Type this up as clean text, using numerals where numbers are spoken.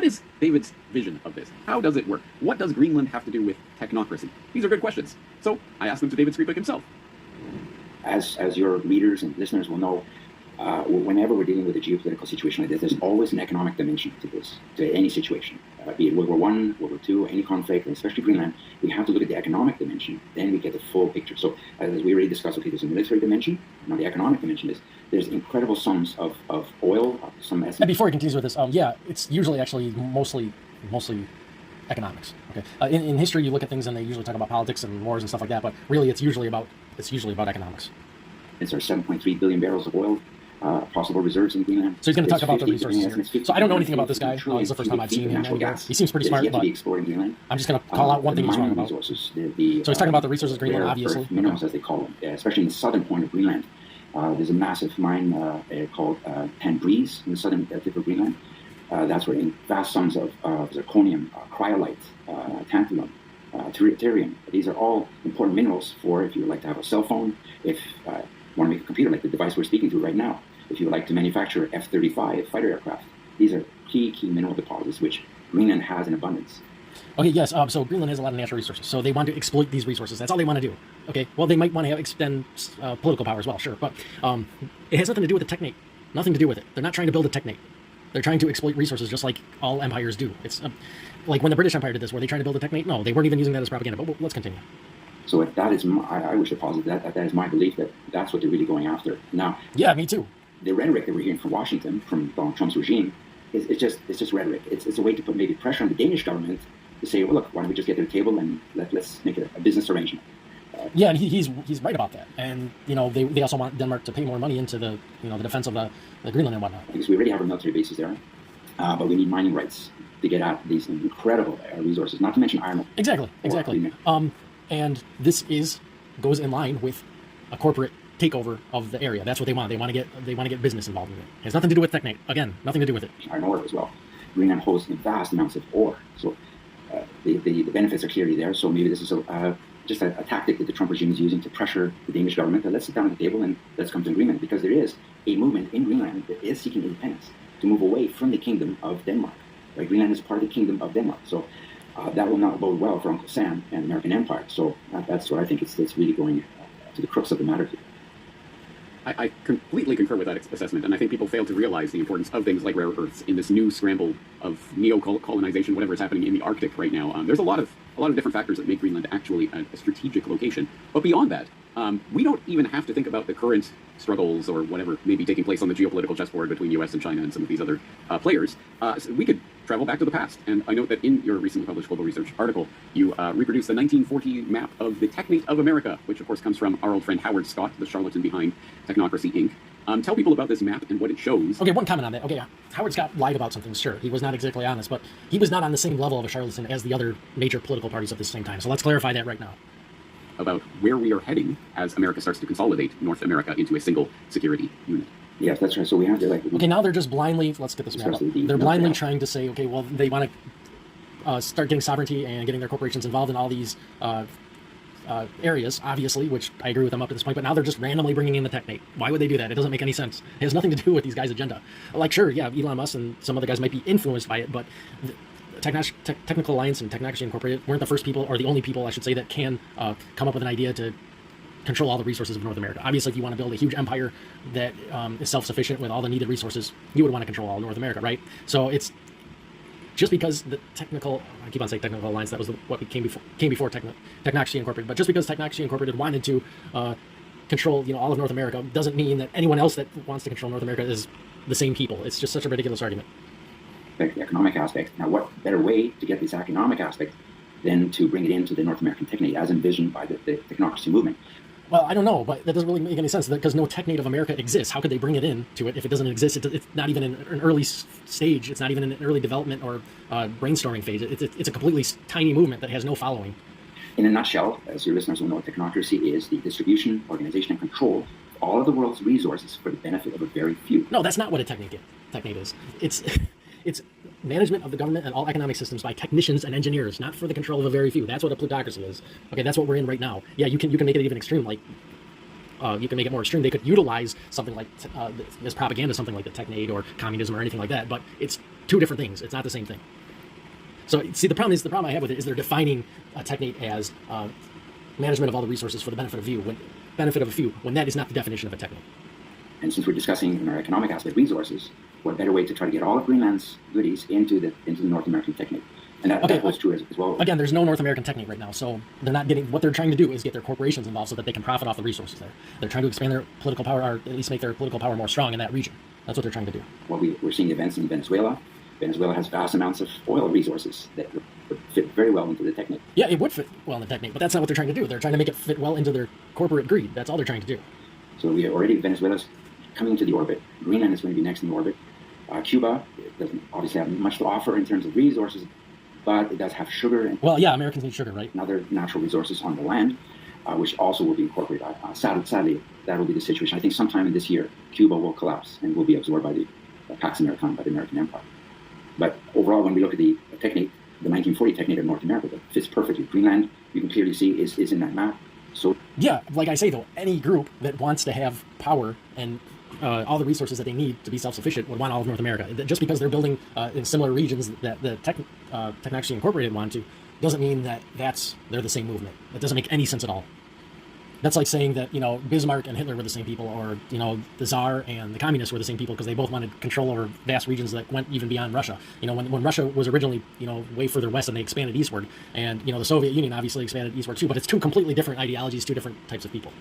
is David's vision of this? How does it work? What does Greenland have to do with technocracy? These are good questions. So I asked them to David Skripek himself. As your readers and listeners will know, whenever we're dealing with a geopolitical situation like this, there's always an economic dimension to this, to any situation. Be it World War I, World War II, any conflict, and especially Greenland, we have to look at the economic dimension, then we get the full picture. So as we already discussed, okay, there's a military dimension. Now the economic dimension is there's incredible sums of oil, some estimates. And before he continues with this, yeah, it's usually actually mostly economics. Okay, in history you look at things and they usually talk about politics and wars and stuff like that, but really it's usually about economics. It's our 7.3 billion barrels of oil. Possible reserves in Greenland. So he's going to talk about the resources here. So I don't know anything about this guy. It's the first time I've seen him. He seems pretty smart, but I'm just going to call out one thing he's wrong about. So he's talking about the resources of Greenland, obviously. Minerals, as they call them, especially in the southern point of Greenland. There's a massive mine called Ten Breeze in the southern tip of Greenland. That's where vast sums of zirconium, cryolite, tantalum, deuterium. These are all important minerals for if you would like to have a cell phone, if you want to make a computer like the device we're speaking to right now, if you would like to manufacture F-35 fighter aircraft. These are key mineral deposits which Greenland has in abundance. Okay, yes, so Greenland has a lot of natural resources, so they want to exploit these resources. That's all they want to do. Okay, well, they might want to extend political power as well, sure, but it has nothing to do with the technate. Nothing to do with it. They're not trying to build a technate. They're trying to exploit resources just like all empires do. It's like when the British Empire did this, were they trying to build a technate? No, they weren't even using that as propaganda, but let's continue. So if that is I wish to posit that is my belief that that's what they're really going after. Now, yeah, me too. The rhetoric that we're hearing from Washington, from Donald Trump's regime, it's just rhetoric. It's a way to put maybe pressure on the Danish government to say, well, look, why don't we just get to the table and let's make it a business arrangement. Yeah, and he's right about that. And they also want Denmark to pay more money into the the defense of the Greenland and whatnot. Because we already have our military bases there, but we need mining rights to get at these incredible resources. Not to mention iron ore. Exactly. And this goes in line with a corporate takeover of the area. That's what they want. They want to get business involved in it. It has nothing to do with technate. Again, nothing to do with it. Iron ore as well. Greenland hosts vast amounts of ore, so the benefits are clearly there. So maybe this is just a tactic that the Trump regime is using to pressure the Danish government that let's sit down at the table and let's come to an agreement, because there is a movement in Greenland that is seeking independence to move away from the kingdom of Denmark. Right? Greenland is part of the kingdom of Denmark, so that will not bode well for Uncle Sam and the American Empire. So that's what I think it's really going to the crux of the matter here. I completely concur with that assessment, and I think people fail to realize the importance of things like rare earths in this new scramble of neo-colonization, whatever is happening in the Arctic right now. There's a lot of different factors that make Greenland actually a strategic location. But beyond that, we don't even have to think about the current struggles or whatever may be taking place on the geopolitical chessboard between U.S. and China and some of these other players. So we could travel back to the past. And I note that in your recently published Global Research article, you reproduced the 1940 map of the technate of America, which of course comes from our old friend Howard Scott, the charlatan behind Technocracy Inc. Tell people about this map and what it shows. Okay, one comment on that. Okay, Howard Scott lied about something, sure. He was not exactly honest, but he was not on the same level of a charlatan as the other major political parties at the same time. So let's clarify that right now. About where we are heading as America starts to consolidate North America into a single security unit. Yes, that's right. So we have to okay, now they're just blindly, let's get this map up. They're blindly trying to say, okay, well, they want to start getting sovereignty and getting their corporations involved in all these areas, obviously, which I agree with them up to this point, but now they're just randomly bringing in the technate. Why would they do that? It doesn't make any sense. It has nothing to do with these guys' agenda. Like, sure, yeah, Elon Musk and some other guys might be influenced by it, but Technical Alliance and Technocracy Incorporated weren't the first people, or the only people, I should say, that can come up with an idea to control all the resources of North America. Obviously, if you want to build a huge empire that is self-sufficient with all the needed resources, you would want to control all North America, right? So it's just because the I keep on saying Technical Alliance, that was what came before Technocracy Incorporated, but just because Technocracy Incorporated wanted to control all of North America doesn't mean that anyone else that wants to control North America is the same people. It's just such a ridiculous argument. The economic aspect. Now, what better way to get this economic aspect than to bring it into the North American technate as envisioned by the technocracy movement? Well, I don't know, but that doesn't really make any sense because no technate of America exists. How could they bring it into it if it doesn't exist? It's not even in an early stage. It's not even in an early development or brainstorming phase. It's a completely tiny movement that has no following. In a nutshell, as your listeners will know, technocracy is the distribution, organization, and control of all of the world's resources for the benefit of a very few. No, that's not what a technate is. It's management of the government and all economic systems by technicians and engineers, not for the control of a very few. That's what a plutocracy is. Okay, that's what we're in right now. Yeah, you can make it even extreme, like you can make it more extreme. They could utilize something like this propaganda, something like the technate or communism or anything like that, but it's two different things. It's not the same thing. So see, the problem I have with it is they're defining a technate as management of all the resources for the benefit of a few, when that is not the definition of a technate. And since we're discussing in our economic aspect resources, what better way to try to get all of Greenland's goodies into the North American technate? And that holds true as well. Again, there's no North American technate right now, so they're not getting. What they're trying to do is get their corporations involved so that they can profit off the resources there. They're trying to expand their political power, or at least make their political power more strong in that region. That's what they're trying to do. Well, we're seeing events in Venezuela. Venezuela has vast amounts of oil resources that would fit very well into the technate. Yeah, it would fit well in the technate, but that's not what they're trying to do. They're trying to make it fit well into their corporate greed. That's all they're trying to do. So Venezuela's coming into the orbit. Greenland is going to be next in the orbit. Cuba doesn't obviously have much to offer in terms of resources, but it does have sugar. Well, yeah, Americans need sugar, right? And other natural resources on the land, which also will be incorporated. Sadly, that will be the situation. I think sometime in this year, Cuba will collapse and will be absorbed by the Pax Americana, by the American Empire. But overall, when we look at the technate, the 1940 technate of North America, that fits perfectly. Greenland, you can clearly see, is in that map. So yeah, like I say though, any group that wants to have power and all the resources that they need to be self-sufficient would want all of North America. Just because they're building in similar regions that the Technology Incorporated want to, doesn't mean that they're the same movement. That doesn't make any sense at all. That's like saying that, Bismarck and Hitler were the same people, or, the Tsar and the communists were the same people, because they both wanted control over vast regions that went even beyond Russia. When Russia was originally, way further west, and they expanded eastward, and, the Soviet Union obviously expanded eastward too, but it's two completely different ideologies, two different types of people.